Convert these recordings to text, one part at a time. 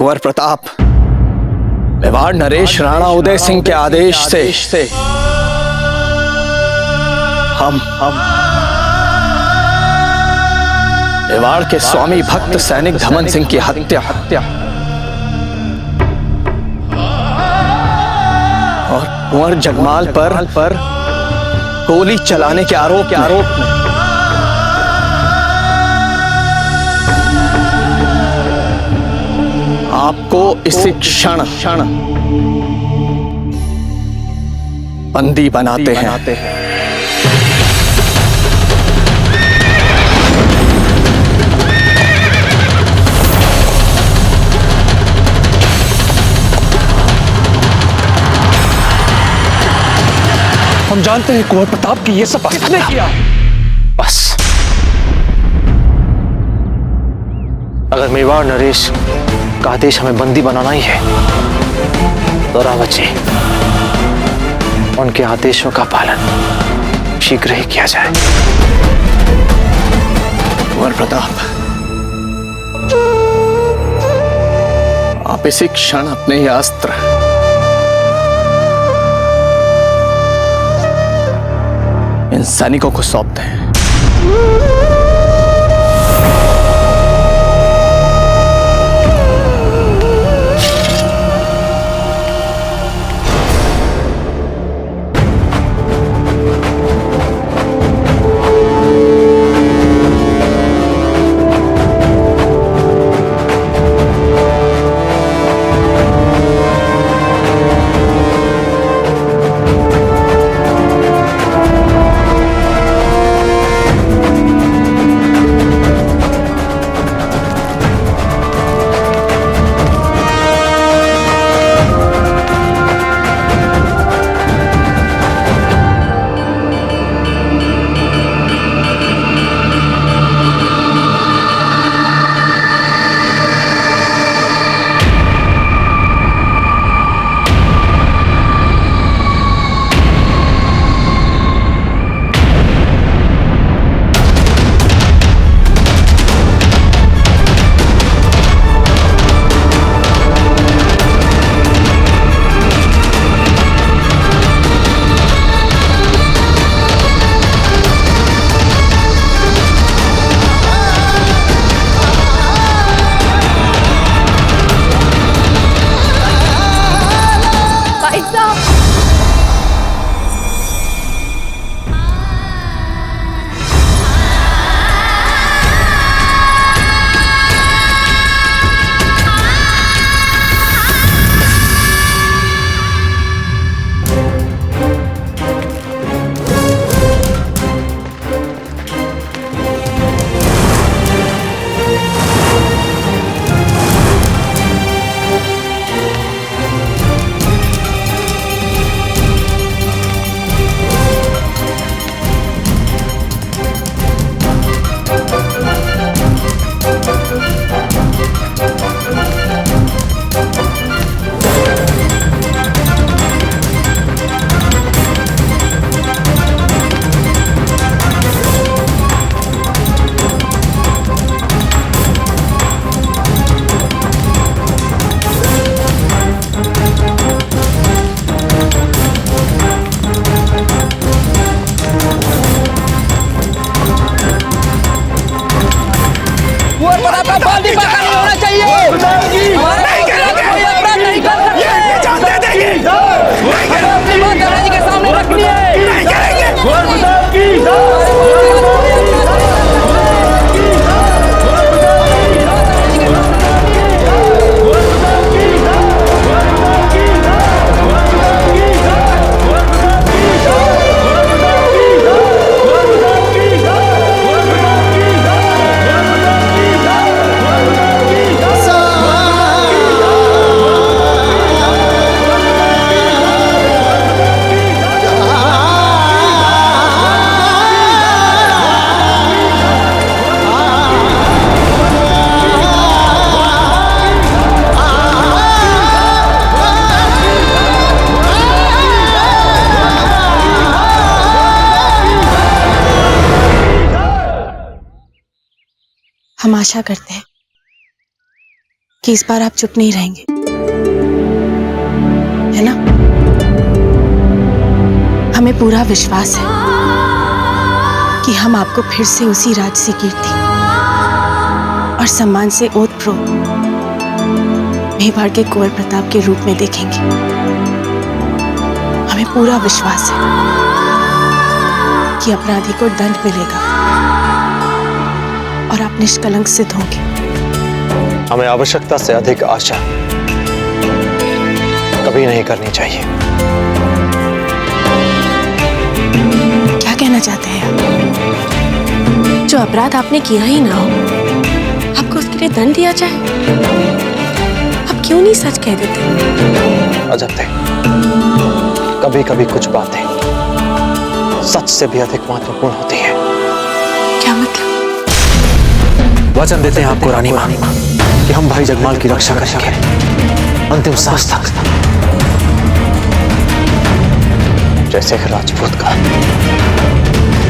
कुंवर प्रताप, मेवाड़ नरेश राणा उदय सिंह के आदेश से हम मेवाड़ के स्वामी भक्त सैनिक धमन सिंह की हत्या और कुंवर जगमाल पर गोली चलाने के आरोप में आपको इसी क्षण बंदी बनाते हैं। हम जानते हैं कुंवर प्रताप की ये सब किसने किया। बस अगर मेवाड़ नरेश का आदेश हमें बंदी बनाना ही है तो रावत जी, उनके आदेशों का पालन शीघ्र ही किया जाए। कुंवर प्रताप, आप इसी क्षण अपने ये अस्त्र इन सैनिकों को सौंपते हैं। हम आशा करते हैं कि इस बार आप चुप नहीं रहेंगे, है ना? हमें पूरा विश्वास है कि हम आपको फिर से उसी राजसी कीर्ति और सम्मान से ओतप्रोत मेवाड़ के कुंवर प्रताप के रूप में देखेंगे। हमें पूरा विश्वास है कि अपराधी को दंड मिलेगा और आप निष्कलंक सिद्ध होंगे। हमें आवश्यकता से अधिक आशा कभी नहीं करनी चाहिए। क्या कहना चाहते हैं आप? जो अपराध आपने किया ही ना हो, आपको उसके लिए दंड दिया जाए? आप क्यों नहीं सच कह देते? अजब थे, कभी कभी कुछ बातें सच से भी अधिक महत्वपूर्ण होती है। क्या मतलब? वचन देते हैं आपको रानी मां कि हम भाई जगमाल की रक्षा करेंगे अंतिम सांस तक, जैसे एक राजपूत का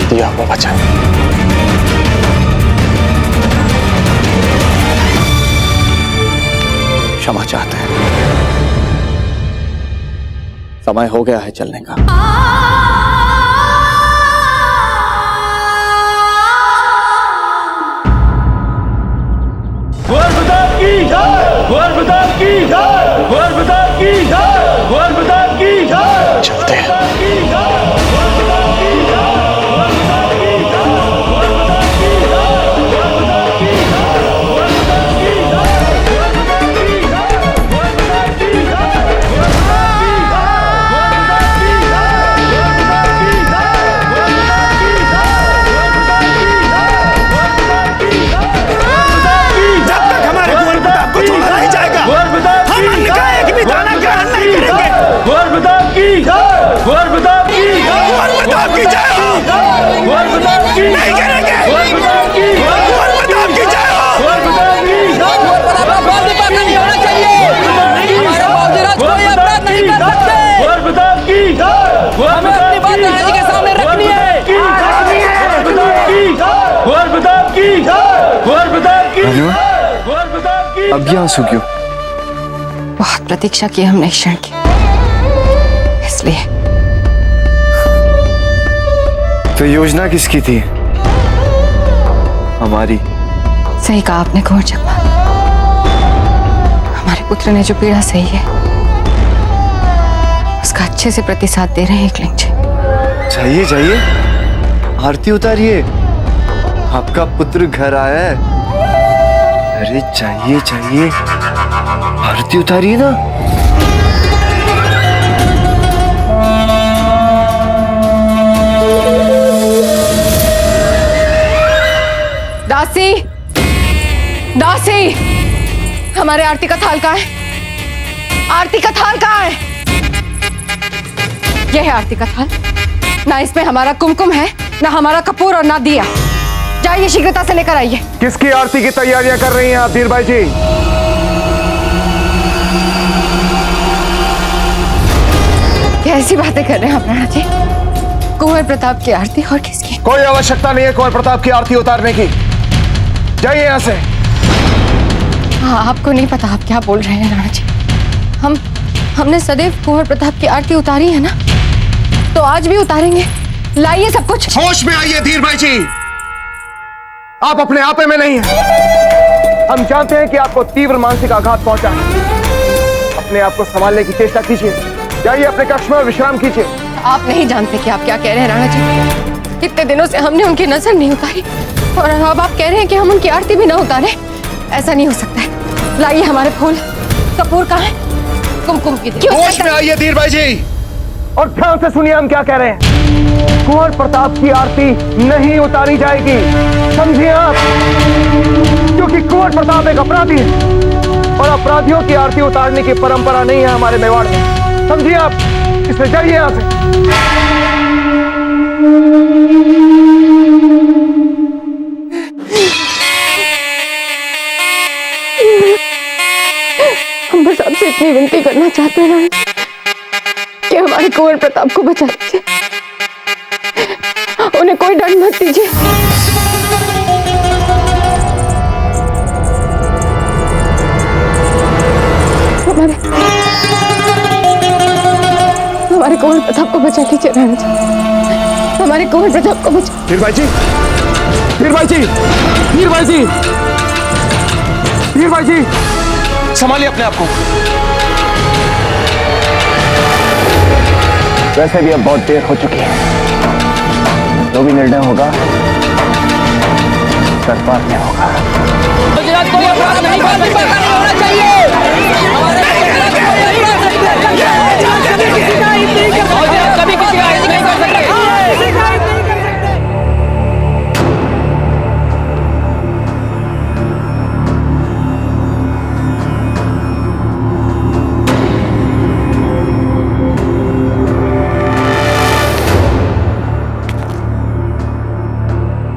दिया हुआ वचन। क्षमा चाहते हैं, समय हो गया है चलने का। कुंवर प्रताप की जय, कुंवर प्रताप की जय, कुंवर प्रताप की जय, कुंवर प्रताप की जय। चलते हैं। अब ये आंसू क्यों? बहुत प्रतीक्षा की हमने इस क्षण की, इसलिए। तो योजना किसकी थी? हमारी। सही कहा आपने कुंवर जगमाल। हमारे पुत्र ने जो पीड़ा सही है, उसका अच्छे से प्रतिसाद दे रहे हैं एकलिंग जी। जाइए जाइए, आरती उतारिए, आपका पुत्र घर आया है। अरे जाइए जाइए, आरती उतारिए ना। दासी, दासी, हमारे आरती का थाल कहाँ है? आरती का थाल कहाँ है? यह है आरती का थाल। ना इसमें हमारा कुमकुम है, ना हमारा कपूर और ना दिया। जाइए शीघ्रता से लेकर आइए। किसकी आरती की तैयारियां कर रही हैं आप धीरभाई जी? कैसी बातें कर रहे हैं आप राणा जी? कुंवर प्रताप की आरती और किसकी? कोई आवश्यकता नहीं है कुंवर प्रताप की आरती उतारने की। जाइए यहाँ से। हाँ, आपको नहीं पता आप क्या बोल रहे हैं राणा जी। हमने सदैव कुंवर प्रताप की आरती उतारी है ना, तो आज भी उतारेंगे। लाइए सब कुछ। होश में आइए धीरभाई जी, आप अपने आपे में नहीं हैं। हम जानते हैं कि आपको तीव्र मानसिक आघात पहुंचा है। अपने आप को संभालने की चेष्टा कीजिए। जाइए अपने कक्ष में और विश्राम कीजिए। आप नहीं जानते कि आप क्या कह रहे हैं राणा जी। इतने दिनों से हमने उनकी नजर नहीं उतारी और अब आप कह रहे हैं कि हम उनकी आरती भी ना उतारे। ऐसा नहीं हो सकता है। लाइए हमारे फूल। कपूर कहाँ है? कुमकुम की होश में आइए धीरभाई जी, और ध्यान से सुनिए हम क्या कह रहे हैं। कुंवर प्रताप की आरती नहीं उतारी जाएगी, समझिए आप, क्योंकि कुंवर प्रताप एक अपराधी है और अपराधियों की आरती उतारने की परंपरा नहीं है हमारे मेवाड़ में। समझिए आप, इसलिए जाइए यहां से। हम बस आपसे इतनी विनती करना चाहते हैं कि हमारे कुंवर प्रताप को बचा लीजिए। उन्हें कोई दंड मत दीजिए। हमारे कुंवर प्रताप को बचा लीजिए राणा जी, हमारे कुंवर प्रताप को बचा। वीरबाई जी, वीरबाई जी, वीरबाई जी, वीरबाई जी, संभालिए अपने आप को। वैसे भी अब बहुत देर हो चुकी है, जो भी निर्णय होगा दरबार में होगा। कोई अपराध नहीं होना चाहिए। कभी किसी का हित नहीं कर सकते।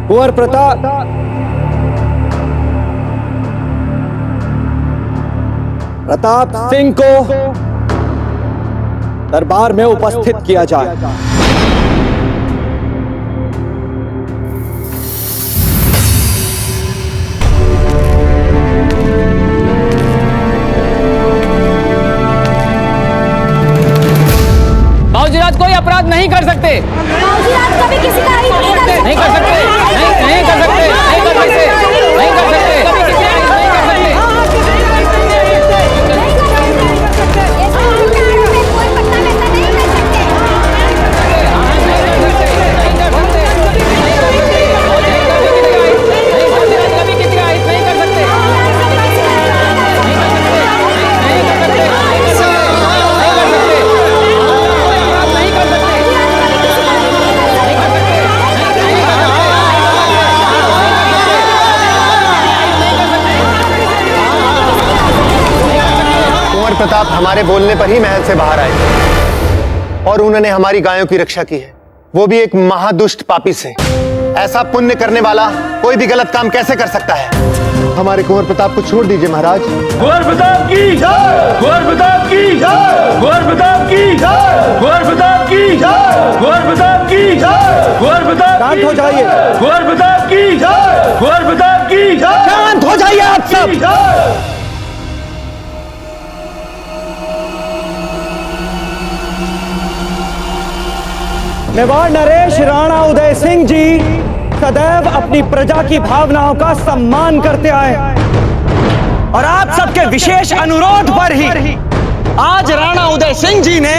कुंवर प्रताप सिंह को दरबार में उपस्थित किया जाए। बाबूजीराज कोई अपराध नहीं कर सकते। बाबूजीराज कभी किसी का हित नहीं कर सकते, नहीं कर सकते, नहीं कर सकते, नहीं कर सकते, कभी किसी का हित नहीं कर सकते। कोई पत्ता वैसा नहीं कर सकते। कभी किसी का हित नहीं कर सकते। कुंवर प्रताप हमारे बोलने पर ही महल से बाहर आए और उन्होंने हमारी गायों की रक्षा की है, वो भी एक महादुष्ट पापी से। ऐसा पुण्य करने वाला कोई भी गलत काम कैसे कर सकता है? हमारे कुंवर प्रताप को छोड़ दीजिए महाराज। कुंवर प्रताप की जय, कुंवर प्रताप की जय, कुंवर प्रताप की जय, कुंवर प्रताप की जय, कुंवर प्रताप की जय, कुंवर प्रताप। शांत हो जाइए, कुंवर प्रताप की जय, कुंवर प्रताप की जय। शांत हो जाइए आप सब। मेवाड़ नरेश राणा उदय सिंह जी सदैव अपनी प्रजा की भावनाओं का सम्मान करते आए और आप सबके विशेष अनुरोध पर ही आज राणा उदय सिंह जी ने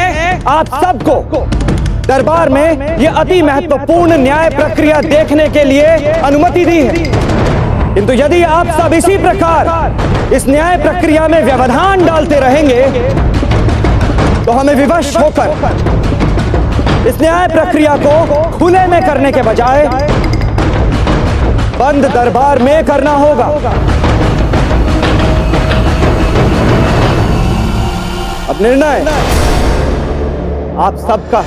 आप सबको दरबार में यह अति महत्वपूर्ण न्याय प्रक्रिया देखने के लिए अनुमति दी है। किंतु यदि आप सब इसी प्रकार इस न्याय प्रक्रिया में व्यवधान डालते रहेंगे तो हमें विवश होकर इस न्याय प्रक्रिया को खुले में करने के बजाय बंद दरबार में करना होगा। अब निर्णय आप सबका।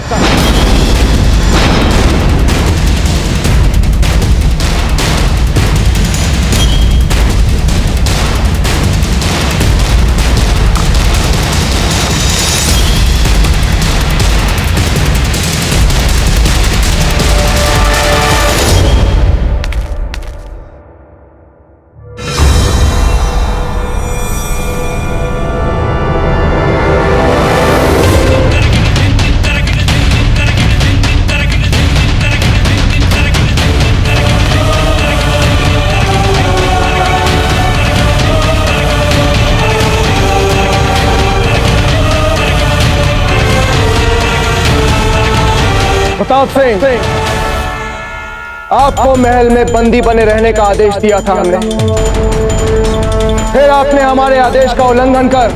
प्रताप सिंह, आपको महल में बंदी बने रहने का आदेश दिया था हमने, फिर आपने हमारे आदेश का उल्लंघन कर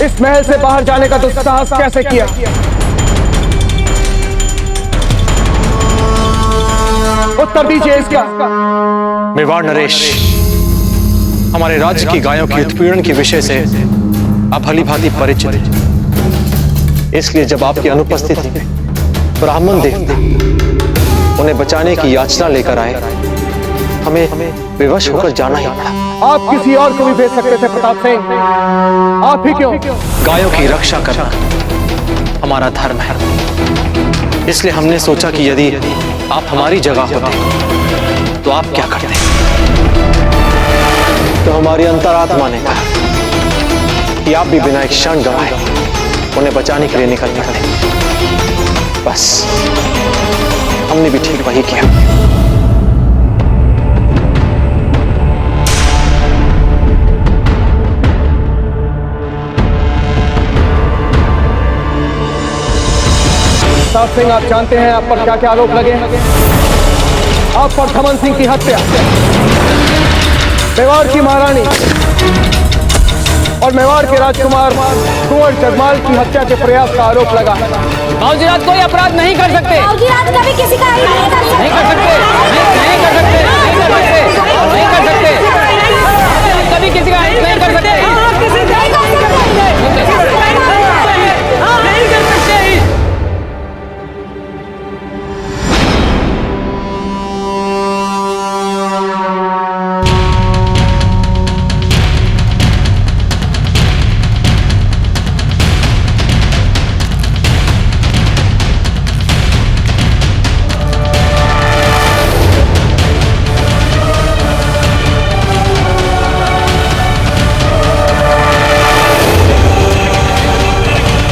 इस महल से बाहर जाने का दुस्साहस कैसे किया? उत्तर दीजिए इसका। मेवाड़ नरेश हमारे राज्य की गायों की उत्पीड़न के विषय से आप भली भांति परिचित हैं। इसलिए जब आपकी अनुपस्थिति में ब्राह्मण देवता उन्हें बचाने की याचना लेकर आए, हमें विवश होकर जाना ही पड़ा। आप किसी और को भी भेज सकते थे प्रताप सिंह, आप ही क्यों? गायों की रक्षा करना हमारा धर्म है, इसलिए हमने सोचा कि यदि आप हमारी जगह होते तो आप क्या करते। तो हमारी अंतरात्मा ने कहा कि आप भी बिना एक क्षण गवाए उन्हें बचाने के लिए निकल पड़े। बस हमने भी ठीक वही किया। प्रताप सिंह, आप जानते हैं आप पर क्या क्या आरोप लगे हैं? आप पर धमन सिंह की हत्या, मेवाड़ की महारानी और मेवाड़ के राजकुमार कुंवर जगमाल की हत्या के प्रयास का आरोप लगा है। बाबूजीराज कोई अपराध नहीं कर सकते। बाबूजीराज कभी किसी का हित नहीं कर सकते। नहीं कर सकते, नहीं कर सकते, नहीं कर सकते, नहीं कर सकते, कभी किसी का हित नहीं कर सकते। नहीं कर सकते।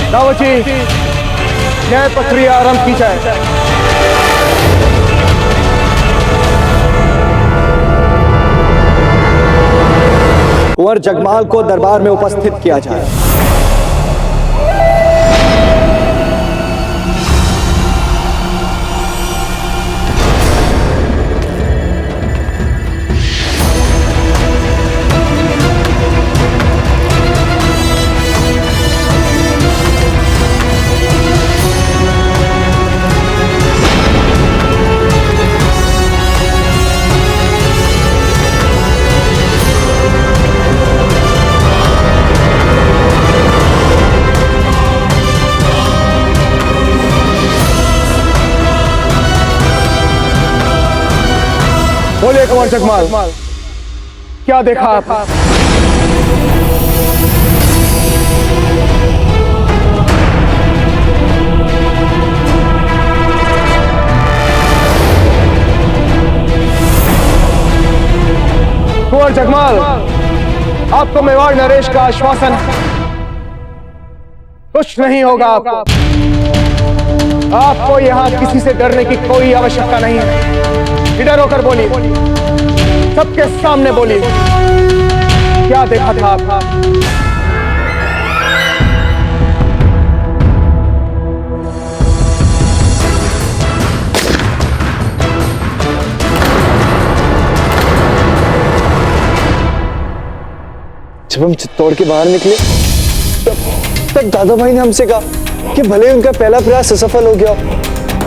रावत जी, न्याय प्रक्रिया आरंभ की जाए। कुंवर जगमाल को दरबार में उपस्थित किया जाए। बोलिए कुंवर जगमाल, क्या देखा आप? कुंवर जगमाल, आपको मेवाड़ नरेश का आश्वासन है, कुछ नहीं होगा आपको। आपको यहां किसी से डरने की कोई आवश्यकता नहीं है। निडर होकर बोलिए, सबके सामने बोलिए, क्या देखा था आप? जब हम चित्तौड़ के बाहर निकले तब दादा भाई ने हमसे कहा कि भले उनका पहला प्रयास असफल हो गया,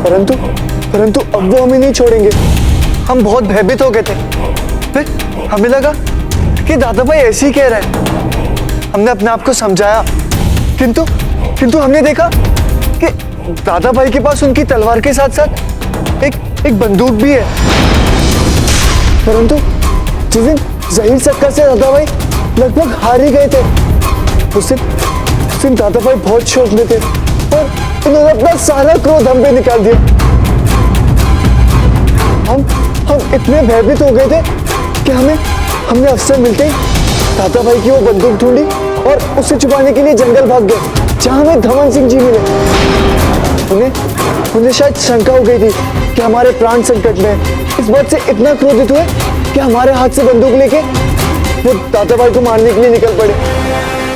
परंतु अब वो हमें नहीं छोड़ेंगे। हम बहुत भयभीत हो गए थे। फिर हमें लगा कि दादा भाई ऐसे ही कह रहे हैं। हमने अपने आप को समझाया, किंतु हमने देखा कि दादा भाई के पास उनकी तलवार के साथ साथ एक बंदूक भी है। परंतु जिस दिन ज़हीर सक्का से दादा भाई लगभग हार ही गए थे, उस दिन दादा भाई बहुत शोक में थे और उन्होंने अपना सारा क्रोध हम पे निकाल दिया। हम इतने भयभीत हो गए थे कि हमने अवसर मिलते ही दादा भाई की वो बंदूक ढूंढी और उसे छुपाने के लिए जंगल भाग गए, जहां हमें धमन सिंह जी मिले। उन्हें शायद शंका हो गई थी कि हमारे प्राण संकट में हैं। इस बात से इतना क्रोधित हुए कि हमारे हाथ से बंदूक लेके वो दादा भाई को मारने के लिए निकल पड़े।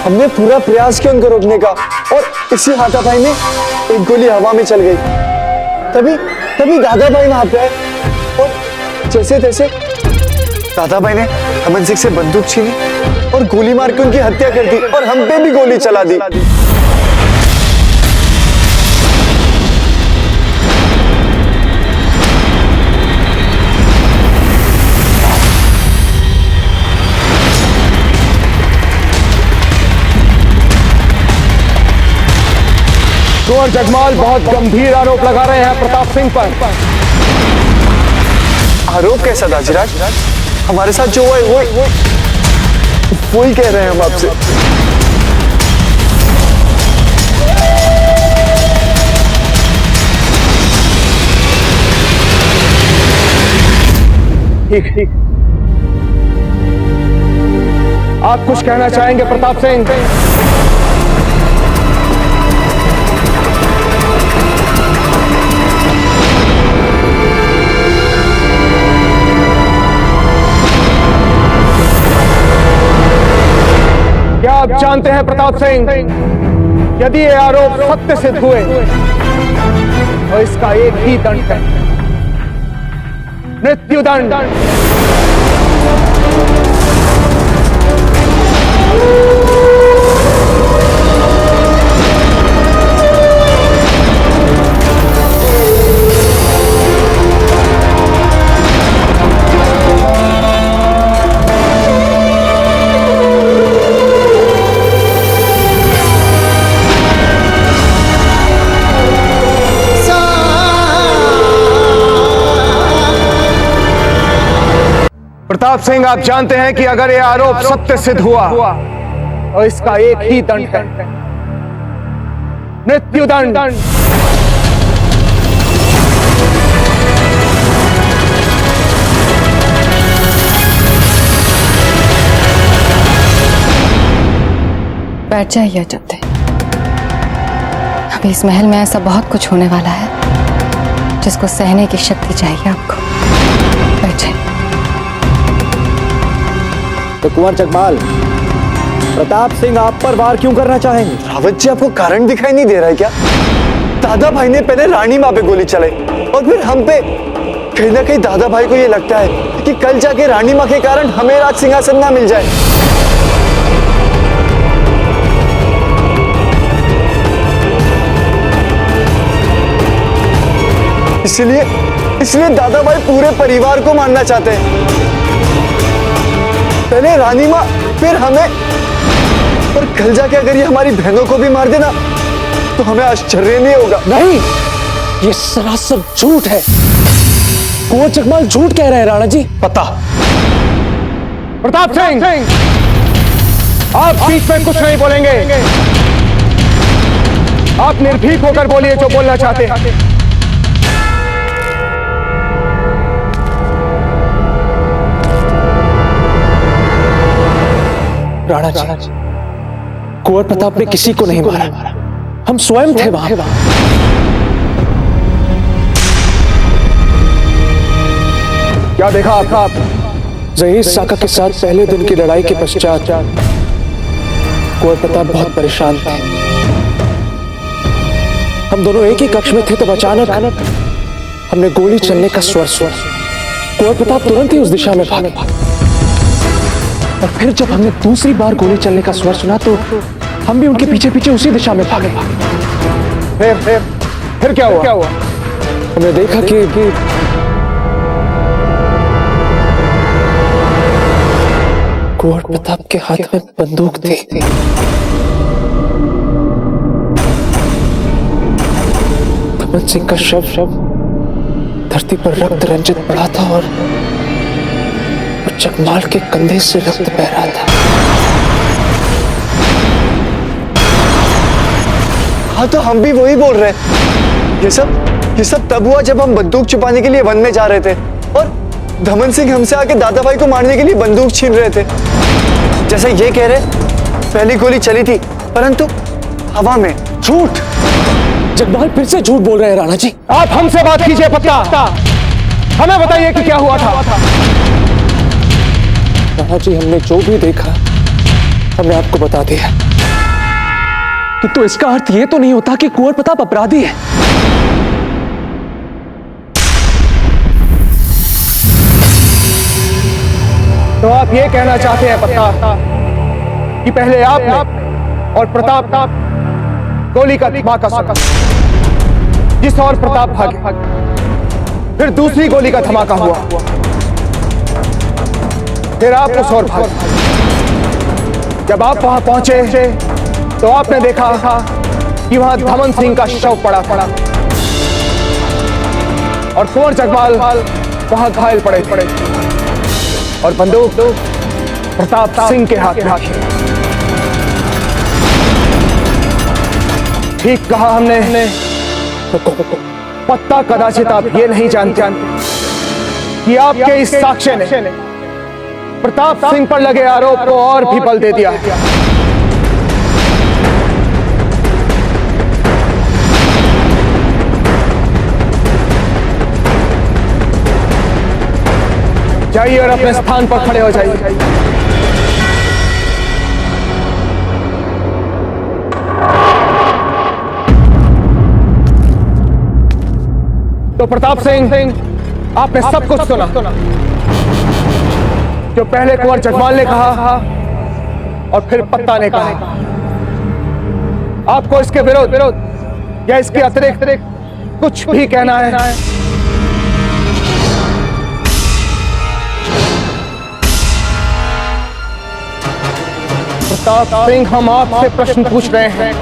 हमने पूरा प्रयास किया उनको रोकने का और इसी हाथापाई में एक गोली हवा में चल गई। तभी दादा भाई वहां पे आए और जैसे तैसे दादा भाई ने अमन सिंह से बंदूक छीनी और गोली मार के उनकी हत्या कर दी और हम पे भी गोली चला दी। कुंवर जगमाल बहुत गंभीर आरोप लगा रहे हैं प्रताप सिंह पर। आरोप कैसा दाजीराज? हमारे साथ जो हुआ है वो ही कह रहे हैं हम आपसे। ठीक। आप कुछ कहना चाहेंगे प्रताप सिंह? क्या आप जानते हैं प्रताप सिंह, यदि ये आरोप सत्य सिद्ध हुए तो इसका एक ही दंड है, मृत्युदंड। प्रताप सिंह, आप जानते हैं कि अगर यह आरोप सत्य सिद्ध हुआ तो इसका एक ही दंड है, मृत्युदंड। बैठ जाइए अजय। अभी इस महल में ऐसा बहुत कुछ होने वाला है जिसको सहने की शक्ति चाहिए आपको। बैठ जाइए। तो कुंवर जगमाल, प्रताप सिंह आप पर वार क्यों करना चाहेंगे? रावत जी, आपको कारण दिखाई नहीं दे रहा है क्या? दादा भाई ने पहले रानी माँ पे गोली चलाई और फिर हम पे। कहीं ना कहीं दादा भाई को ये लगता है कि कल जाके रानी माँ के कारण हमें राज सिंहासन ना मिल जाए। इसलिए दादा भाई पूरे परिवार को मारना चाहते हैं, पहले रानी माँ फिर हमें। और कल जाके अगर ये हमारी बहनों को भी मार देना तो हमें आश्चर्य नहीं होगा। नहीं, ये सरासर झूठ है। कुंवर जगमाल झूठ कह रहे हैं राणा जी। पता। प्रताप सिंह, आप बीच में कुछ नहीं बोलेंगे। आप निर्भीक होकर बोलिए जो बोलना चाहते हैं। राणा जी, कुंवर प्रताप ने किसी को नहीं मारा, हम स्वयं थे वहां। क्या देखा आपका? जहीर साका के साथ पहले दिन की लड़ाई के पश्चात कुंवर प्रताप बहुत परेशान थे। हम दोनों एक ही कक्ष में थे तब अचानक हमने गोली चलने का स्वर सुना। कुंवर प्रताप तुरंत ही उस दिशा में भागे और फिर जब हमने दूसरी बार गोली चलने का स्वर सुना तो हम भी उनके पीछे पीछे उसी दिशा में भागे। फिर क्या हुआ? हमने देखा कि कुंवर प्रताप के हाथ में बंदूक थी। धमन सिंह का शव धरती पर रक्त रंजित पड़ा था और जगमाल के कंधे से रक्त बह रहा था। हाँ, तो हम भी वही बोल रहे हैं। ये सब तब हुआ जब हम बंदूक छुपाने के लिए वन में जा रहे थे और धमन सिंह हमसे आके दादा भाई को मारने के लिए बंदूक छीन रहे थे। जैसे ये कह रहे, पहली गोली चली थी परंतु हवा में। झूठ! जगमाल फिर से झूठ बोल रहे हैं राणा जी। आप हमसे बात कीजिए पत्ता, हमें बताइए कि क्या हुआ था। राणा जी, हमने जो भी देखा हमने आपको बता दिया। तो इसका अर्थ यह तो नहीं होता कि कुंवर प्रताप अपराधी है। तो आप ये कहना चाहते हैं पत्ता कि पहले आपने और प्रताप गोली का धमाका सुना, जिस और प्रताप भागे, फिर दूसरी गोली का धमाका हुआ, फिर आप उस ओर भागे। जब आप वहां पहुंचे तो आपने देखा कि वहां धमन सिंह का शव पड़ा और कुंवर जगमाल वहां घायल पड़े और बंदूक प्रताप सिंह के हाथ में। ठीक कहा हमने। पत्ता, कदाचित आप ये नहीं जानते कि आपके इस साक्ष्य ने प्रताप सिंह पर लगे आरोप को और भी बल दे दिया है। जाइए और अपने स्थान पर खड़े हो जाइए। प्रताप सिंह, आपने सब कुछ सुना। जो पहले कुंवर जगमाल ने कहा और फिर पत्ता ने कहा। आपको इसके विरोध या इसके अतिरिक्त कुछ भी कहना है? प्रताप सिंह, हम आपसे प्रश्न पूछ रहे हैं,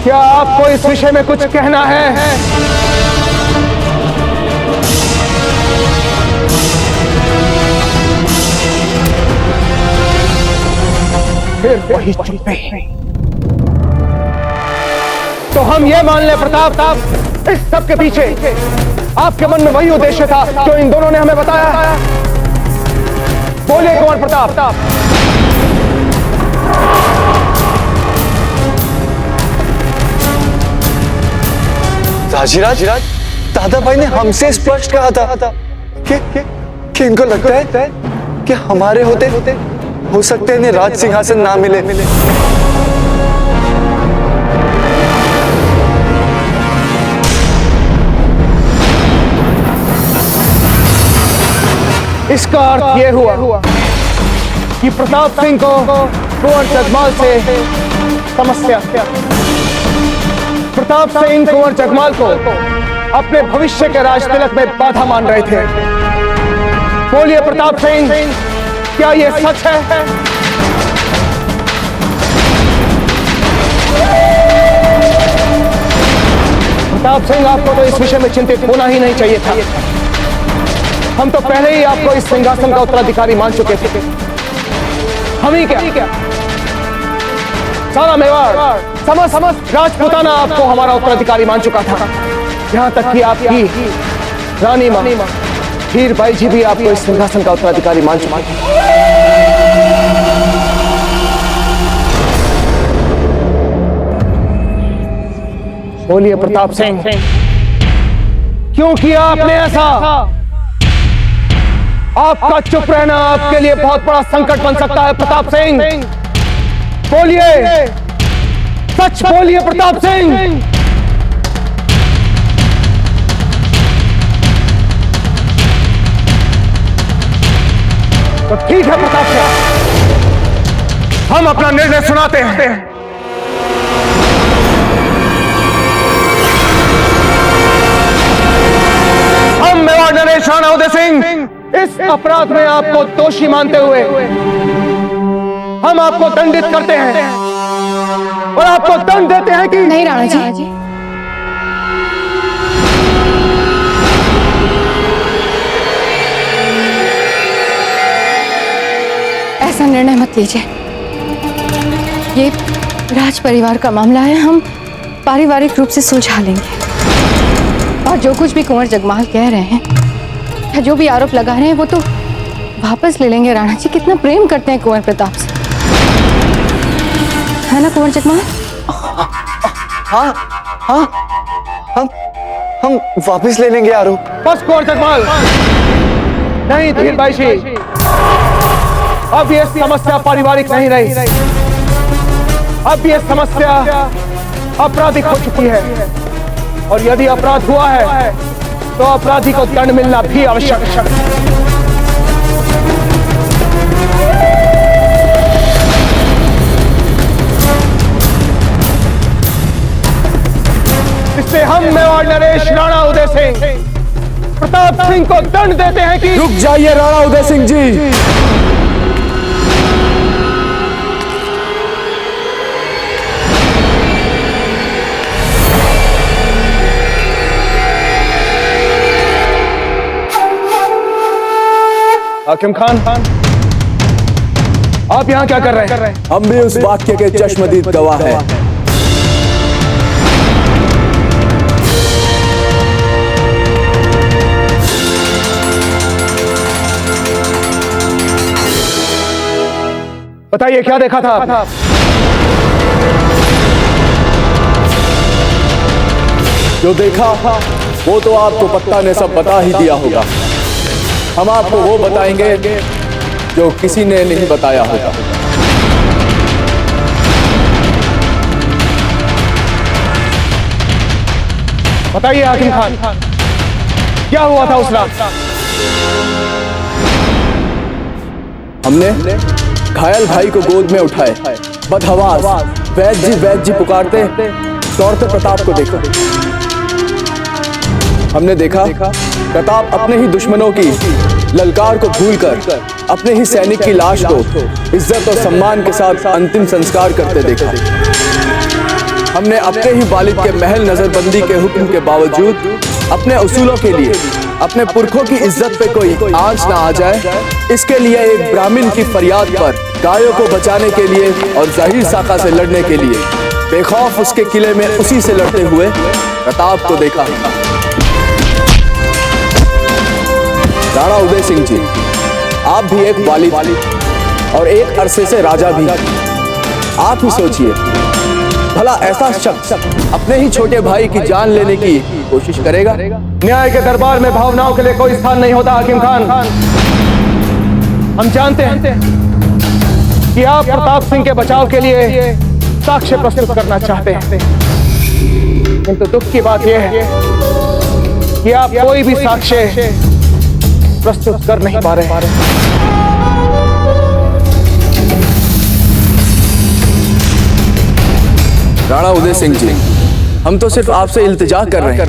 क्या आपको इस विषय में कुछ कहना है? फिर वही चुप्पी। तो हम ये मान ले प्रताप, इस सब के पीछे आपके मन में वही उद्देश्य था जो इन दोनों ने हमें बताया। बोलिए कुंवर प्रताप। राजीराज, दादा भाई ने हमसे स्पष्ट कहा था कि इनको लगता है कि हमारे होते हो सकते हैं इन्हें राज सिंहासन ना मिले। इसका अर्थ यह हुआ कि प्रताप सिंह को कुंवर जगमाल से समस्या। प्रताप सिंह कुंवर जगमाल को अपने भविष्य के राज तिलक में बाधा मान रहे थे। बोलिए प्रताप सिंह, क्या यह सच है? प्रताप सिंह, आपको तो इस विषय में चिंतित होना ही नहीं चाहिए था। हम तो पहले ही आपको इस सिंहासन का उत्तराधिकारी मान चुके थे। हम ही क्या, सारा मेवाड़, समस्त राजपूताना आपको हमारा उत्तराधिकारी मान चुका था। यहां तक कि आपकी रानी मां हीरबाई जी भी आपको इस सिंहासन का उत्तराधिकारी मान चुकी थी। बोलिए प्रताप सिंह, क्यों किया आपने ऐसा? आपका चुप रहना आपके लिए बहुत बड़ा संकट बन सकता है प्रताप सिंह। बोलिए, सच बोलिए प्रताप सिंह। तो ठीक है प्रताप सिंह, हम अपना निर्णय सुनाते हैं। हम मेवाड़ नरेश राणा उदय सिंह इस अपराध में आपको दोषी मानते हुए हम आपको दंडित करते हैं और आपको दंड देते हैं कि नहीं राणा जी, ऐसा निर्णय मत लीजिए। ये राज परिवार का मामला है, हम पारिवारिक रूप से सुलझा लेंगे। और जो कुछ भी कुंवर जगमाल कह रहे हैं या जो भी आरोप लगा रहे हैं वो तो वापस ले लेंगे। राणा जी कितना प्रेम करते हैं कुंवर प्रताप से, है ना कुंवर जगमाल? हाँ, हम वापस ले लेंगे आरोप। बस कुंवर जगमाल, नहीं धीरबाई जी, अब ये समस्या पारिवारिक नहीं रही। अब ये समस्या आपराधिक हो चुकी है और यदि अपराध हुआ है तो अपराधी को दंड मिलना भी आवश्यक है। इससे हम मेवाड़ नरेश राणा उदय सिंह प्रताप सिंह को दंड देते हैं कि रुक जाइए राणा उदय सिंह जी। हाकिम खान, आप यहां क्या कर रहे हैं? हम भी उस वाक्य के चश्मदीद गवाह हैं। बताइए क्या देखा था? जो देखा वो तो आपको पत्ता ने सब बता ही दिया होगा। हम आपको वो बताएंगे जो किसी ने नहीं बताया होगा। बताइए हाकिम खान, क्या हुआ था उस रात? हमने घायल भाई को गोद में उठाए, बदहवास वैद्य जी पुकारते दौड़ते प्रताप को देखा। हमने देखा प्रताप अपने ही दुश्मनों की ललकार को भूलकर अपने ही सैनिक की लाश को इज्जत और सम्मान के साथ अंतिम संस्कार करते देखा। हमने अपने ही वालिद के महल नजरबंदी के हुक्म के बावजूद अपने उसूलों के लिए, अपने पुरखों की इज्जत पे कोई आंच ना आ जाए, इसके लिए एक ब्राह्मण की फरियाद पर गायों को बचाने के लिए और ज़हीर साका से लड़ने के लिए बेखौफ उसके किले में उसी से लड़ते हुए प्रताप को देखा। राणा उदय सिंह जी, आप भी एक वालिद और एक अरसे से राजा भी। आप ही सोचिए, भला ऐसा शख्स अपने ही छोटे भाई की जान लेने की कोशिश करेगा? न्याय के दरबार में भावनाओं के लिए कोई स्थान नहीं होता हाकिम खान। हम जानते हैं कि आप प्रताप सिंह के बचाव के लिए साक्ष्य प्रस्तुत करना चाहते हैं, किंतु दुख की बात यह है कि आप कोई भी साक्ष्य प्रस्तुत कर नहीं पा रहे। राणा उदय सिंह जी, हम तो सिर्फ आपसे इल्तिजा कर रहे हैं।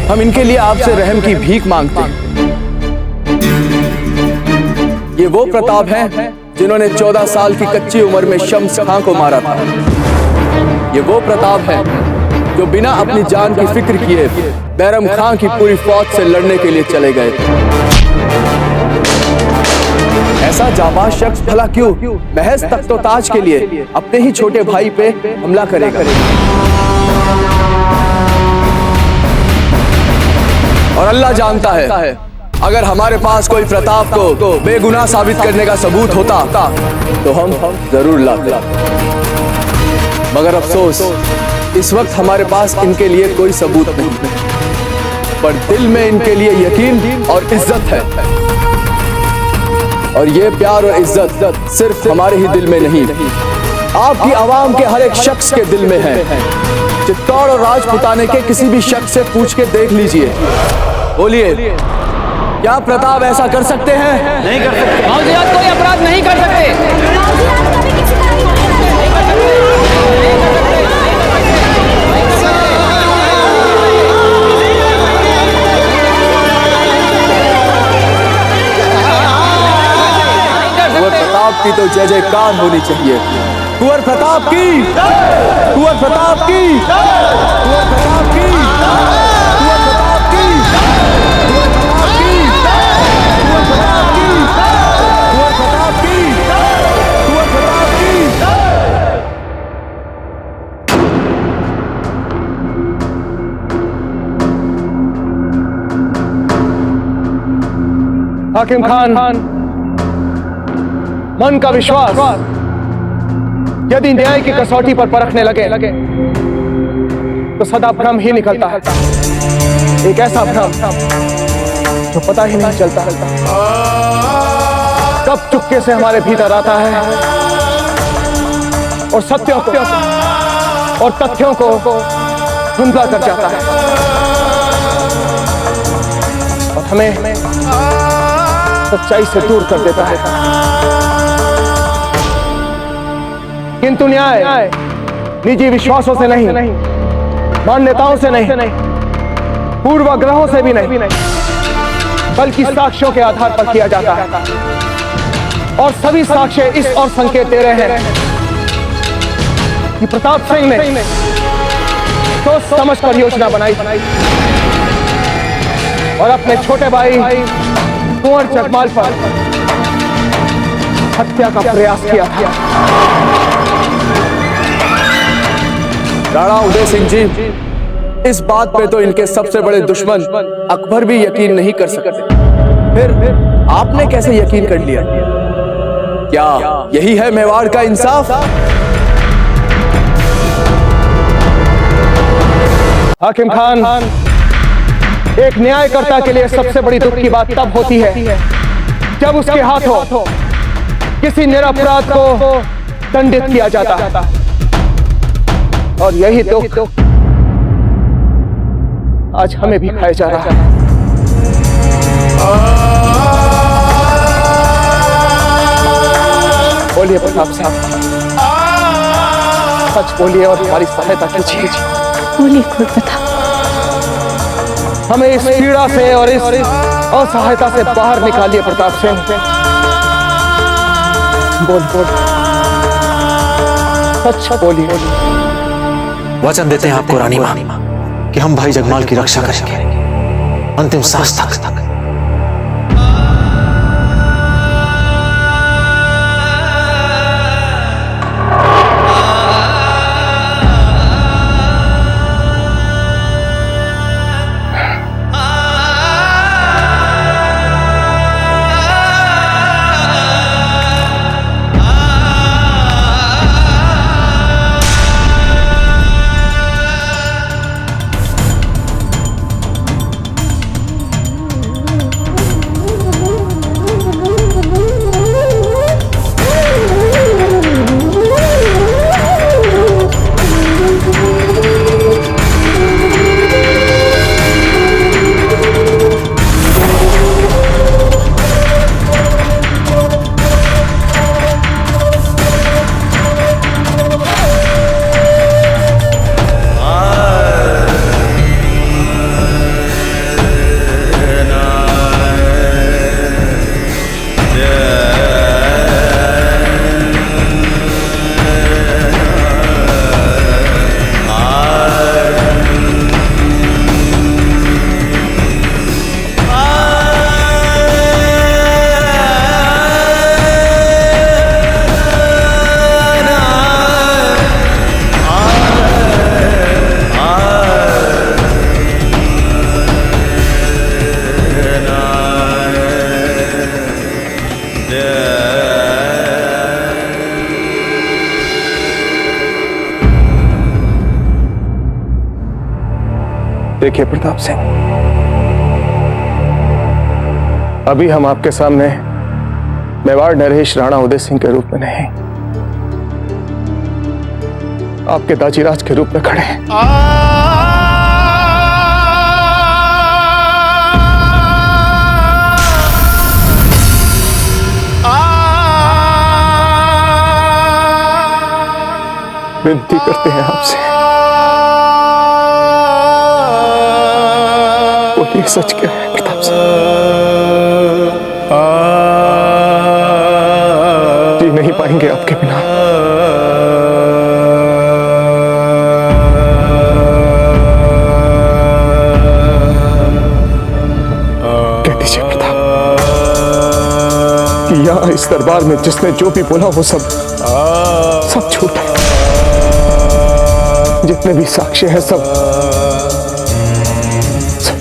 हम इनके लिए आपसे रहम की भीख मांगते हैं। ये वो प्रताप हैं जिन्होंने 14 साल की कच्ची उम्र में शम्स खां को मारा था। ये वो प्रताप हैं जो बिना अपनी जान की फिक्र किए बैरम खां की पूरी फौज से लड़ने के लिए चले गए थे। ऐसा जाबाज शख्स भला क्यों महज तख्तो-ताज के लिए अपने ही छोटे भाई पे हमला करेगा? और अल्लाह जानता है, अगर हमारे पास कोई प्रताप को बेगुनाह साबित करने का सबूत होता तो हम जरूर लाते। मगर अफसोस, इस वक्त हमारे पास इनके लिए कोई सबूत नहीं, पर दिल में इनके लिए यकीन और इज्जत है। और ये प्यार और इज्जत सिर्फ हमारे ही दिल में नहीं, आपकी आवाम के हर एक शख्स के दिल में है। चित्तौड़ और राजपुताने के किसी भी शख्स से पूछ के देख लीजिए। बोलिए, क्या प्रताप ऐसा कर सकते हैं? नहीं कर सकते। मौजियात कोई अपराध नहीं कर सकते। कुंवर प्रताप की तो जय जयकार होनी चाहिए। कुंवर प्रताप की, कुंवर प्रताप की, कुंवर प्रताप की, कुंवर प्रताप की, कुंवर प्रताप की, कुंवर प्रताप की, कुंवर प्रताप की, कुंवर प्रताप की। हाकिम खान, मन का विश्वास यदि न्याय की कसौटी पर परखने लगे तो सदा भ्रम ही निकलता है। एक ऐसा भ्रम जो पता ही नहीं चलता कब चुपके से हमारे भीतर आता है और सत्यों को और तथ्यों को धुंधला कर जाता है और हमें सच्चाई से दूर कर देता है। किंतु न्याय निजी विश्वासों से नहीं, मान्यताओं से नहीं, पूर्वाग्रहों से भी नहीं, बल्कि साक्ष्यों के आधार पर किया जाता है। और सभी साक्ष्य इस और संकेत दे रहे हैं कि प्रताप सिंह ने सोच समझ कर योजना बनाई और अपने छोटे भाई कुंवर जगमाल पर हत्या का प्रयास किया था। राणा उदय सिंह जी, इस बात पे तो इनके सबसे बड़े दुश्मन अकबर भी यकीन नहीं कर सकते। फिर आपने कैसे यकीन कर लिया? क्या यही है मेवाड़ का इंसाफ? हाकिम खान, एक न्यायकर्ता के लिए सबसे बड़ी दुख की बात तब होती है जब उसके हाथों किसी निरपराध को दंडित किया जाता है। और यही दुख आज हमें भी खाया जा रहा है। बोलिए प्रताप साहब, सच बोलिए और हमारी सहायता कीजिए। बोलिए कुंवर प्रताप। हमें इस पीड़ा से और इस असहायता से बाहर निकालिए प्रताप सिंह। बोल बोल, सच बोलिए। वचन देते हैं आपको रानी मां कि हम भाई जगमाल की रक्षा करेंगे अंतिम सांस तक। देखिए प्रताप सिंह, अभी हम आपके सामने मेवाड़ नरेश राणा उदय सिंह के रूप में नहीं, आपके दाजीराज के रूप में खड़े हैं। विनती करते हैं आपसे, बोलिए सच क्या है प्रताप सिंह? जी नहीं पाएंगे आपके बिना। कह दीजिए प्रताप कि यहाँ इस दरबार में जिसने जो भी बोला वो सब झूठ है। जितने भी साक्ष्य हैं सब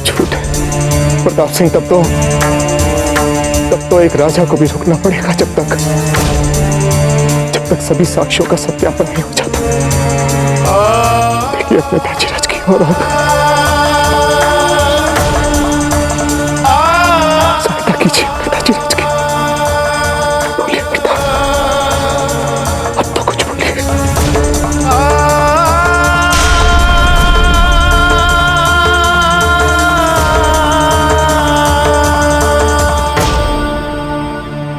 झूठ है। प्रताप सिंह तब तो एक राजा को भी रुकना पड़ेगा जब तक सभी साक्ष्यों का सत्यापन नहीं हो जाता। देखिए अपने दाजीराज की और सहायता कीजिए अपने दाजीराज की। बोलिए प्रताप, अब तो कुछ बोलिए।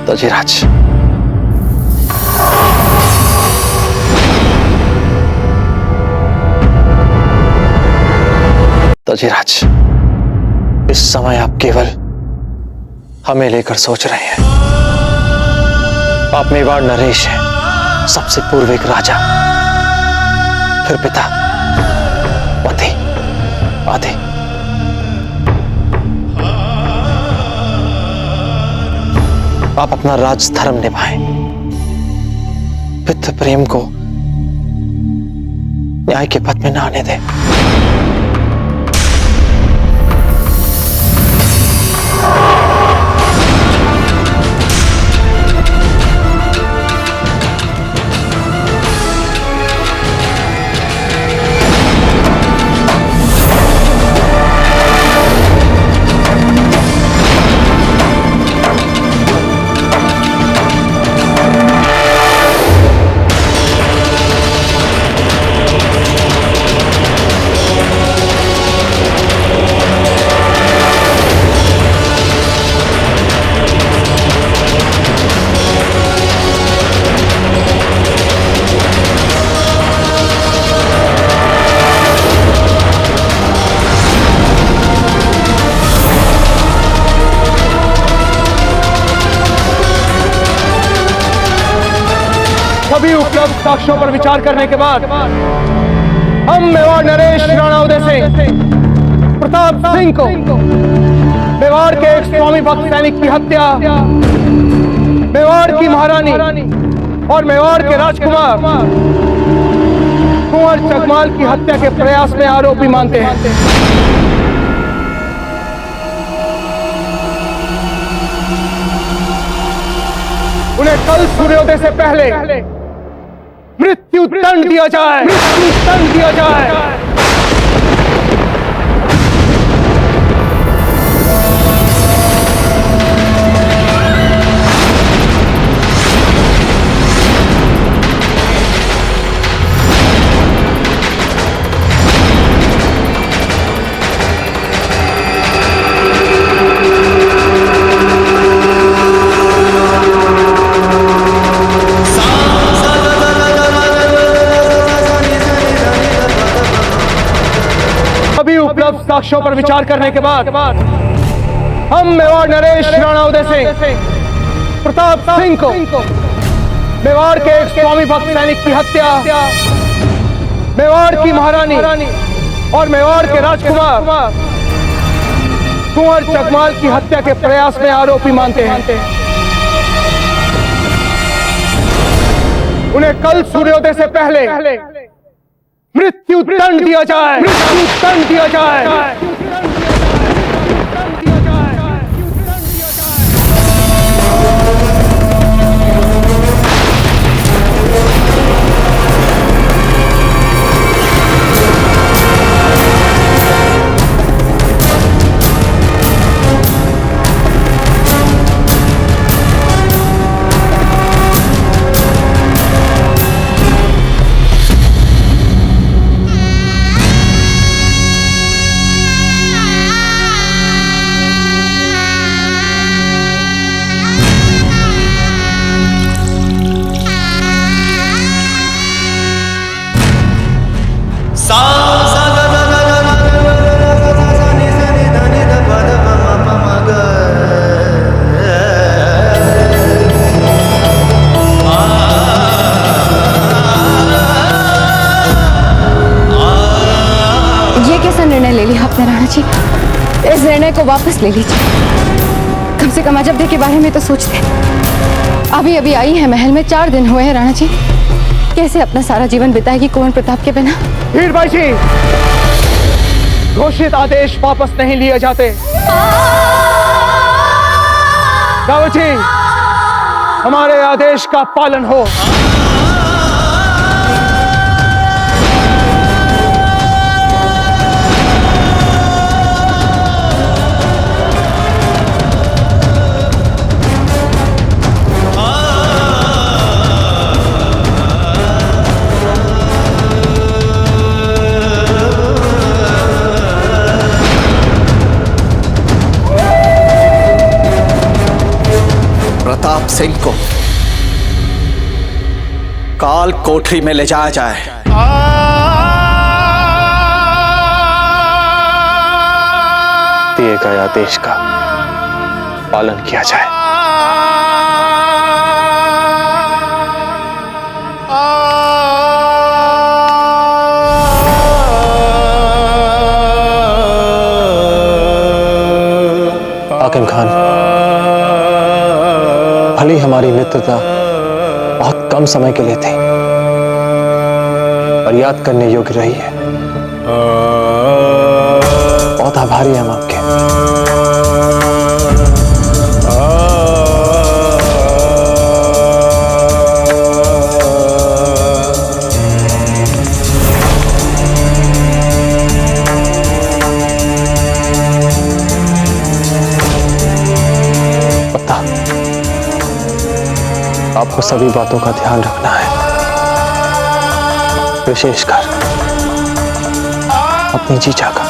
दाजीराज, दाजीराज, इस समय आप केवल हमें लेकर सोच रहे हैं। आप मेवाड़ नरेश हैं, सबसे पूर्व एक राजा, फिर पिता, पति, आदि। आप अपना राज धर्म निभाएं, पितृ प्रेम को न्याय के पथ में न आने दें। सभी उपलब्ध साक्ष्यों पर विचार करने के बाद हम मेवाड़ नरेश राणा उदय सिंह प्रताप सिंह को मेवाड़ के एक स्वामी भक्त सैनिक की हत्या, मेवाड़ की महारानी और मेवाड़ के राजकुमार कुंवर चकमाल की हत्या के प्रयास में आरोपी मानते हैं। उन्हें कल सूर्योदय से पहले मृत्यु दंड दिया जाए, मृत्यु दंड दिया जाए। उपलब्ध साक्ष्यों पर विचार करने के बाद हम मेवाड़ नरेश राणा उदय सिंह प्रताप सिंह को मेवाड़ के एक स्वामी भक्त सैनिक की हत्या, मेवाड़ की महारानी और मेवाड़ के राजकुमार कुंवर चकमाल की हत्या के प्रयास में आरोपी मानते हैं। उन्हें कल सूर्योदय से पहले मृत्यु दंड दिया जाए, मृत्यु दंड दिया जाए। निर्णय ले लिया आपने राणा जी, इस निर्णय को वापस ले लीजिए। कम से कम अजब के बारे में तो सोचते। अभी अभी आई है महल में, 4 दिन हुए हैं राणा जी। कैसे अपना सारा जीवन बिताएगी कुंवर प्रताप के बिना? हीरबाई जी, घोषित आदेश वापस नहीं लिए जाते। रावत जी, हमारे आदेश का पालन हो। प्रताप सिंह को काल कोठरी में ले जाया जाए। दिए गए आदेश का पालन किया जाए। हाकिम खान, भली हमारी मित्रता बहुत कम समय के लिए थी, पर याद करने योग्य रही है। बहुत आभारी हैं हम आपके। आपको सभी बातों का ध्यान रखना है, विशेषकर अपनी जीजा का।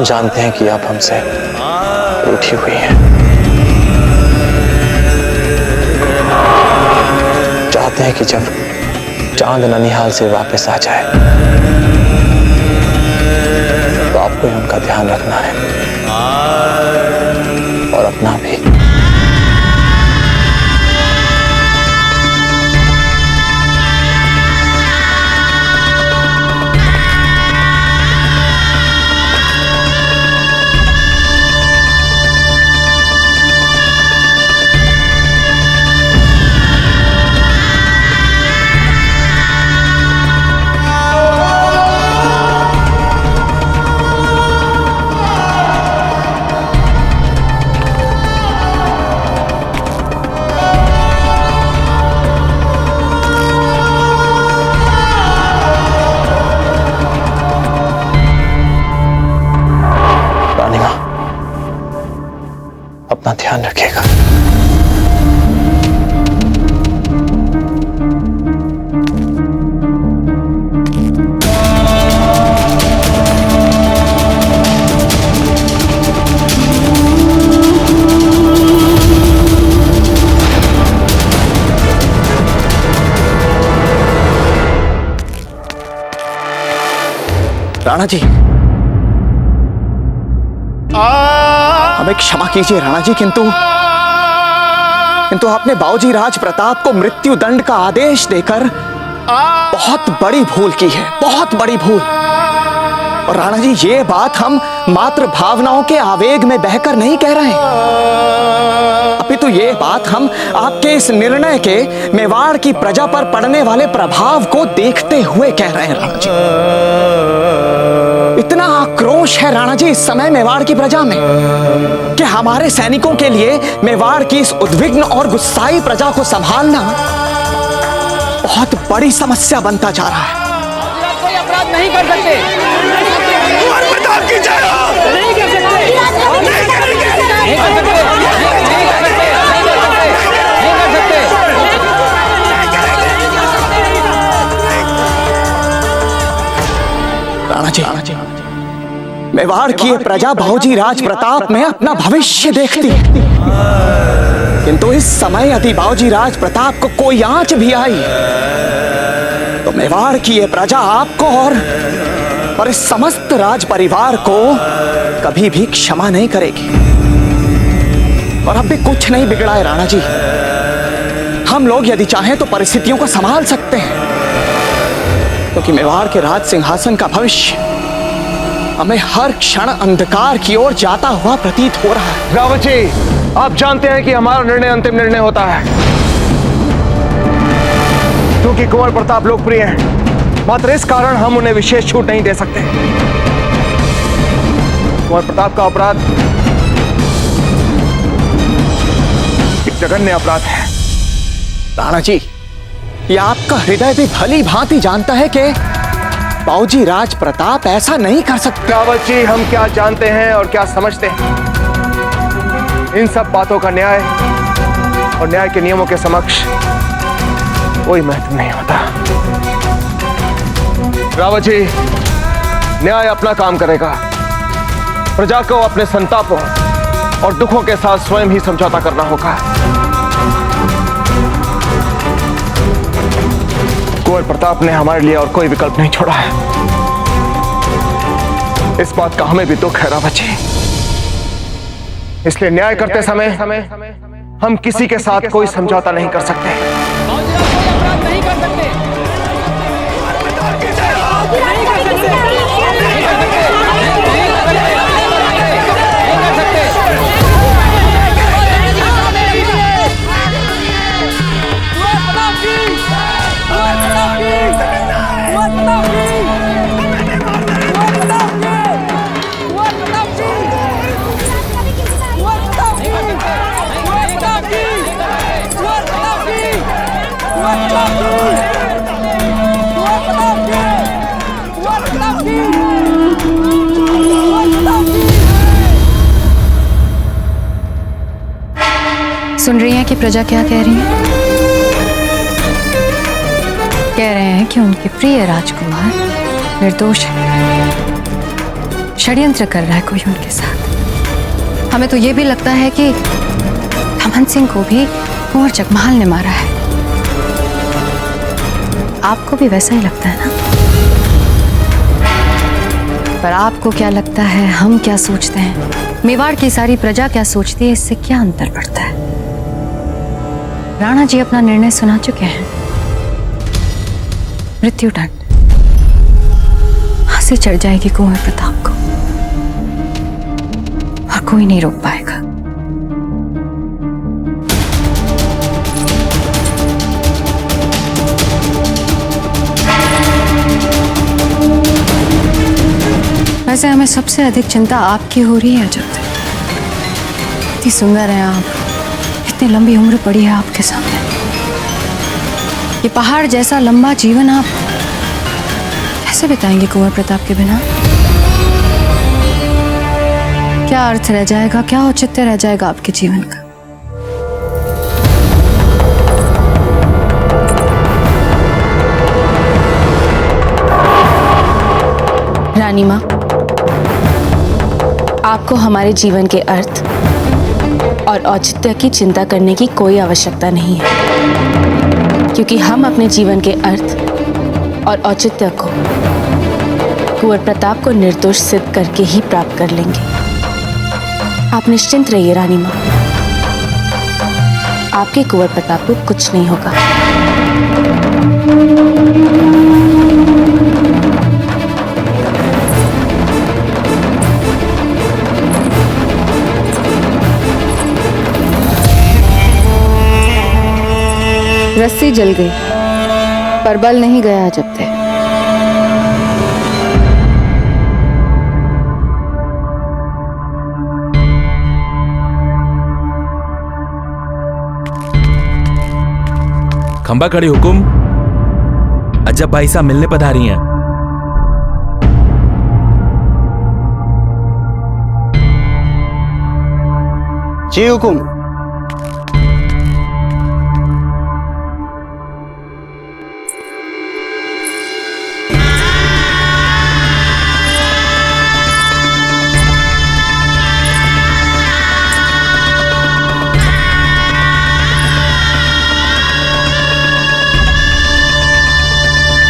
जानते हैं कि आप हमसे रूठी हुई हैं, चाहते हैं कि जब चांद ननिहाल से वापस आ जाए तो आपको ही उनका ध्यान रखना है और अपना भी। अपना ध्यान रखिएगा। राणा जी, हमें क्षमा कीजिए राणा जी, किंतु आपने बाबूजी राज प्रताप को मृत्यु दंड का आदेश देकर बहुत बड़ी भूल की है, बहुत बड़ी भूल। और राणा जी, ये बात हम मात्र भावनाओं के आवेग में बहकर नहीं कह रहे हैं, अपितु ये बात हम आपके इस निर्णय के मेवाड़ की प्रजा पर पड़ने वाले प्रभाव को देखते हुए कह रहे हैं। राणा जी, इतना आक्रोश है राणा जी इस समय मेवाड़ की प्रजा में कि हमारे सैनिकों के लिए मेवाड़ की इस उद्विग्न और गुस्साई प्रजा को संभालना बहुत बड़ी समस्या बनता जा रहा है। कोई अपराध नहीं कर सकते, कुंवर प्रताप की जय हो। नहीं कर सकते, नहीं कर सकते, नहीं कर सकते, नहीं कर सकते, नहीं कर सकते। राणा जी, मेवाड़ की ये प्रजा बाबूजी राज प्रताप में अपना भविष्य देखती है, किंतु इस समय यदि बाबूजी राज प्रताप को कोई आंच भी आई तो मेवाड़ की ये प्रजा आपको और इस समस्त राज परिवार को कभी भी क्षमा नहीं करेगी। और अब भी कुछ नहीं बिगड़ा है राणा जी, हम लोग यदि चाहें तो परिस्थितियों को संभाल सकते हैं, क्योंकि मेवाड़ के राज सिंहासन का भविष्य हमें हर क्षण अंधकार की ओर जाता हुआ प्रतीत हो रहा है। रावत जी, आप जानते हैं कि हमारा निर्णय अंतिम निर्णय होता है, क्योंकि कुंवर प्रताप लोकप्रिय हैं, मात्र इस कारण हम उन्हें विशेष छूट नहीं दे सकते। कुंवर प्रताप का अपराध एक जघन्य अपराध है। राणा जी, ये आपका हृदय भी भली भांति जानता है कि बाबूजी राज प्रताप ऐसा नहीं कर सकते। रावत जी, हम क्या जानते हैं और क्या समझते हैं, इन सब बातों का न्याय और न्याय के नियमों के समक्ष कोई महत्व नहीं होता। रावत जी, न्याय अपना काम करेगा, प्रजा को अपने संतापों और दुखों के साथ स्वयं ही समझौता करना होगा। कुंवर प्रताप ने हमारे लिए और कोई विकल्प नहीं छोड़ा है, इस बात का हमें भी दुख है रावत जी। इसलिए न्याय करते समय हम किसी के साथ कोई समझौता नहीं कर सकते। कोई अपराध नहीं कर सकते, नहीं कर सकते, नहीं कर सकते, नहीं कर सकते। सुन रही हैं कि प्रजा क्या कह रही है? कह रहे हैं कि उनके प्रिय राजकुमार निर्दोष हैं, षड्यंत्र कर रहा है कोई उनके साथ। हमें तो ये भी लगता है कि अमन सिंह को भी कुंवर जगमहल ने मारा है। आपको भी वैसा ही लगता है ना? पर आपको क्या लगता है, हम क्या सोचते हैं, मेवाड़ की सारी प्रजा क्या सोचती है, इससे क्या अंतर पड़ता है? राणा जी अपना निर्णय सुना चुके हैं। मृत्युदंड फांसी चढ़ जाएगी कुंवर प्रताप को और कोई नहीं रोक पाएगा। वैसे हमें सबसे अधिक चिंता आपकी हो रही है अजब। इतनी सुंदर हैं आप, इतनी लंबी उम्र पड़ी है आपके सामने, ये पहाड़ जैसा लंबा जीवन आप कैसे बिताएंगे कुंवर प्रताप के बिना? क्या अर्थ रह जाएगा, क्या औचित्य रह जाएगा आपके जीवन का? रानी माँ, आपको हमारे जीवन के अर्थ और औचित्य की चिंता करने की कोई आवश्यकता नहीं है, क्योंकि हम अपने जीवन के अर्थ और औचित्य को कुंवर प्रताप को निर्दोष सिद्ध करके ही प्राप्त कर लेंगे। आप निश्चिंत रहिए रानी माँ, आपके कुंवर प्रताप को कुछ नहीं होगा। रस्सी जल गई पर बल नहीं गया जब तक। खंबा खड़ी हुकुम, अजब भाई साहब मिलने पधारी हैं। जी हुकुम।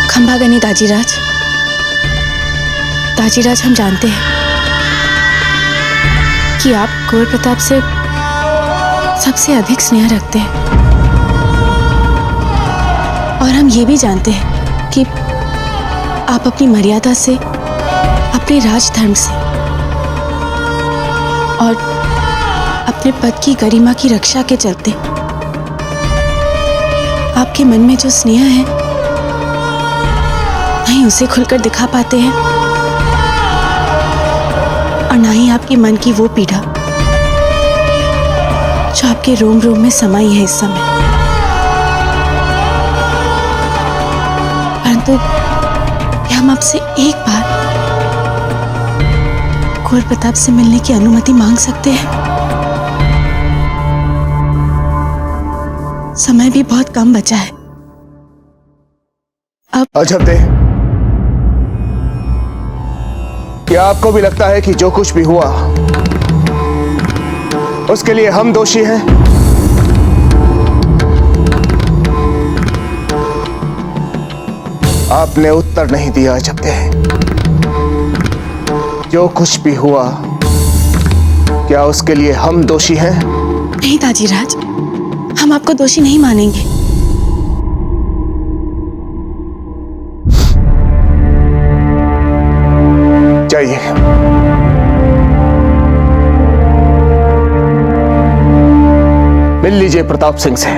खंबागनी दाजीराज, दाजीराज हम जानते हैं कि आप कुंवर प्रताप से सबसे अधिक स्नेह रखते हैं, और हम ये भी जानते हैं कि आप अपनी मर्यादा से, अपने राजधर्म से और अपने पद की गरिमा की रक्षा के चलते आपके मन में जो स्नेह है नहीं उसे खुलकर दिखा पाते हैं, और ना ही आपके मन की वो पीड़ा जो आपके रोम रोम में समाई है इस समय। परंतु क्या हम आपसे एक बार कुंवर प्रताप से मिलने की अनुमति मांग सकते हैं? समय भी बहुत कम बचा है। अब अजब दे, क्या आपको भी लगता है कि जो कुछ भी हुआ उसके लिए हम दोषी हैं? आपने उत्तर नहीं दिया अजब दे। जो कुछ भी हुआ क्या उसके लिए हम दोषी हैं? नहीं दाजीराज, हम आपको दोषी नहीं मानेंगे। जाइए। मिल लीजिए प्रताप सिंह से।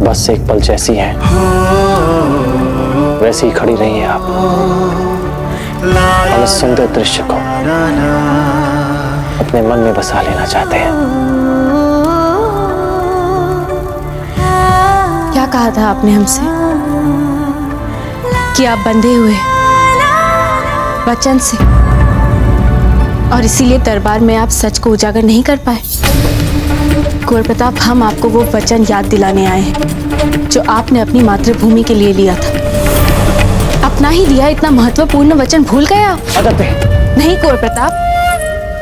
बस एक पल जैसी है वैसी ही खड़ी रही है आप, हम इस सुंदर दृश्य को अपने मन में बसा लेना चाहते हैं। क्या कहा था आपने हमसे कि आप बंधे हुए वचन से, और इसीलिए दरबार में आप सच को उजागर नहीं कर पाए? कुंवर प्रताप, हम आपको वो वचन याद दिलाने आए हैं जो आपने अपनी मातृभूमि के लिए लिया था। अपना ही दिया इतना महत्वपूर्ण वचन भूल गए आप? नहीं कुंवर प्रताप,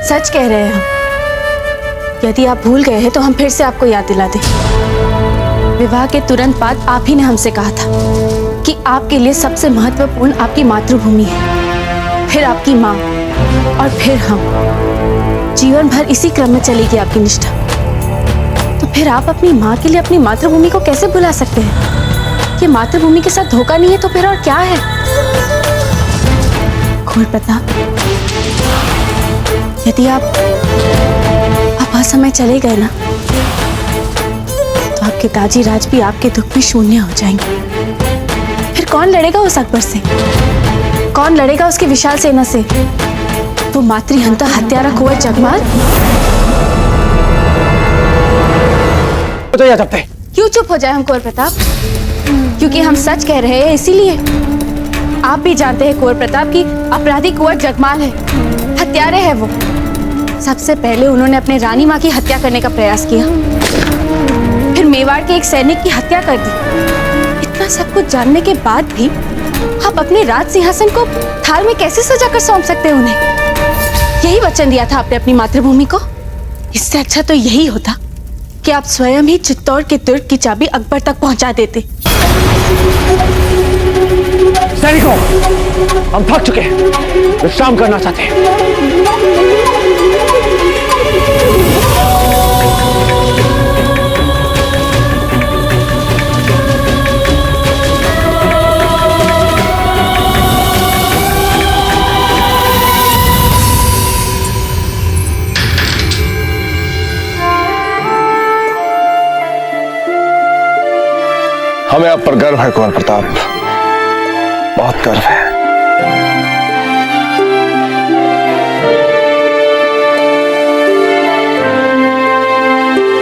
सच कह रहे हैं हम। यदि आप भूल गए हैं तो हम फिर से आपको याद दिला दें। विवाह के तुरंत बाद आप ही ने हमसे कहा था कि आपके लिए सबसे महत्वपूर्ण आपकी मातृभूमि है, फिर आपकी माँ, और फिर हम। जीवन भर इसी क्रम में चलेगी आपकी निष्ठा। तो फिर आप अपनी माँ के लिए अपनी मातृभूमि को कैसे भुला सकते हैं? कि मातृभूमि के साथ धोखा नहीं है तो फिर और क्या है? कुंवर प्रताप, यदि आप असमय चले गए ना, तो आपके ताजी राज भी आपके दुख में शून्य हो जाएंगे। फिर कौन लड़ेगा उस अकबर से? कौन लड़ेगा उसकी विशाल सेना से? वो मातृहंता हत्यारा कुंवर जगमाल? क्यों चुप हो जाए हम कुंवर प्रताप? क्योंकि हम सच कह रहे हैं इसीलिए। आप भी जानते हैं कुंवर प्रताप की अपराधी कुंवर जगमाल है, हत्यारे है वो। सबसे पहले उन्होंने अपने रानी माँ की हत्या करने का प्रयास किया, फिर मेवाड़ के एक सैनिक की हत्या कर दी। इतना सब कुछ जानने के बाद भी आप अपने राज सिंहासन को थाल में कैसे सजाकर सौंप सकते हैं उन्हें? यही वचन दिया था आपने अपनी मातृभूमि को। इससे अच्छा तो यही होता कि आप स्वयं ही चित्तौड़ के दुर्ग की चाबी अकबर तक पहुंचा देते। सैनिकों, हम थक चुके हैं, विश्राम करना चाहते हैं। हमें आप पर गर्व है कुंवर प्रताप, बहुत गर्व है।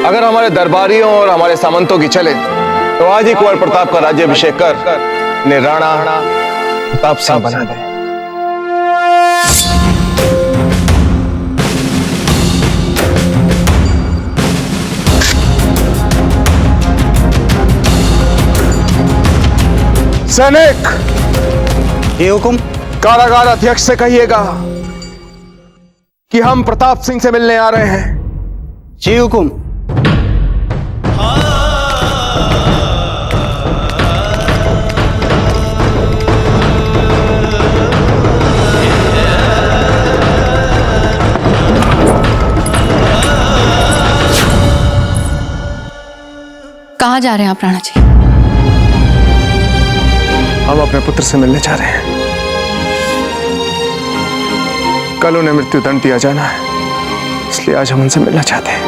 अगर हमारे दरबारियों और हमारे सामंतों की चले तो आज ही कुंवर प्रताप का राज्याभिषेक कर ने राणा प्रताप सिंह बना दे। सैनिक, ये हुकुम। कारागार अध्यक्ष से कहिएगा कि हम प्रताप सिंह से मिलने आ रहे हैं। जी हुकुम। कहाँ जा रहे हैं आप राणा जी? हम अपने पुत्र से मिलने जा रहे हैं। कल उन्हें मृत्यु दंड दिया जाना है, इसलिए आज हम उनसे मिलना चाहते हैं।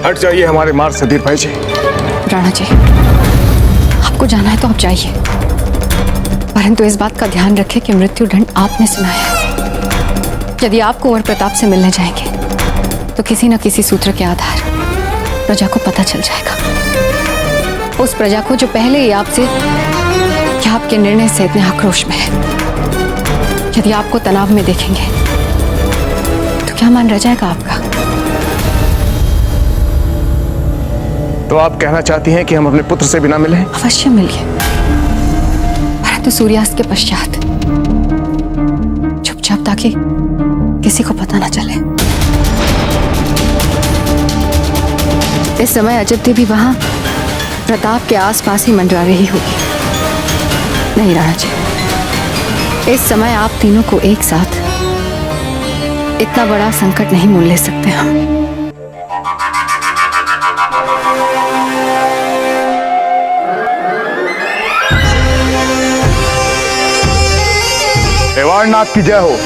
हट जाइए हमारे मार्ग से धीर भाई जी। राणा जी, आपको जाना है तो आप जाइए, परंतु इस बात का ध्यान रखें कि मृत्यु दंड आपने सुनाया है। यदि आप कुंवर प्रताप से मिलने जाएंगे तो किसी न किसी सूत्र के आधार प्रजा को पता चल जाएगा। उस प्रजा को जो पहले ही आपसे क्या आपके निर्णय से इतने आक्रोश में है। यदि आपको तनाव में देखेंगे तो क्या मान रह जाएगा आपका? तो आप कहना चाहती हैं कि हम अपने पुत्र से बिना मिले? अवश्य मिलिए, परंतु सूर्यास्त के पश्चात, चुपचाप, ताकि किसी को पता ना चले। इस समय अजंती भी वहां प्रताप के आसपास ही मंडरा रही होगी। नहीं राणा जी, इस समय आप तीनों को एक साथ इतना बड़ा संकट नहीं मोल ले सकते हम। मेवाड़नाथ की जय हो।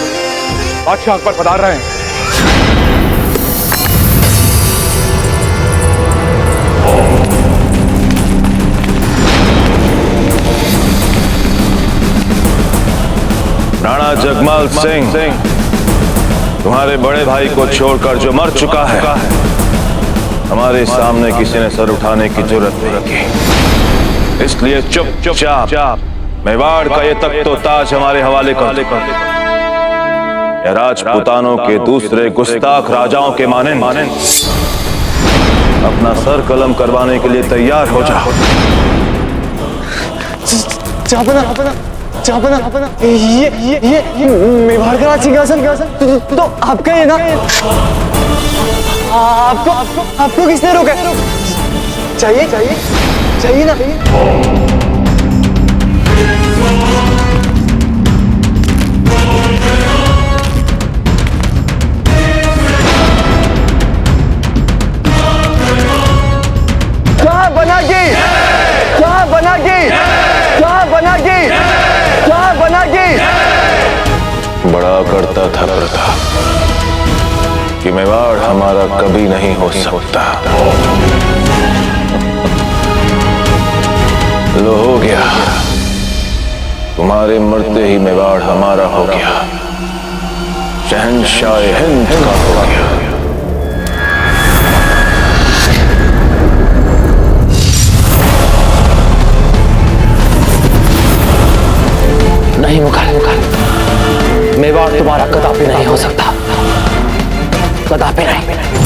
बादशाह अकबर पधार रहे हैं। मजमल सिंह, तुम्हारे बड़े भाई को छोड़कर जो मर चुका है, हमारे सामने किसी ने सर उठाने की जरूरत नहीं की। इसलिए चुपचाप मेवाड़ का ये तख्त तो ताज हमारे हवाले कर दे। या राजपूतानों के दूसरे गुस्ताख राजाओं के माने अपना सर कलम करवाने के लिए तैयार हो जाओ। ये मेवाड़ का राज सिंहासन तो आपका है ना? आपको किसने रोका? चाहिए ना? बड़ा करता था प्रताप कि मेवाड़ हमारा कभी नहीं हो सकता। लो हो गया, तुम्हारे मरते ही मेवाड़ हमारा हो गया, शहंशाह हिंद का हो गया। नहीं मुगल, मेवाड़ तुम्हारा कदापि नहीं हो सकता, कदापि नहीं।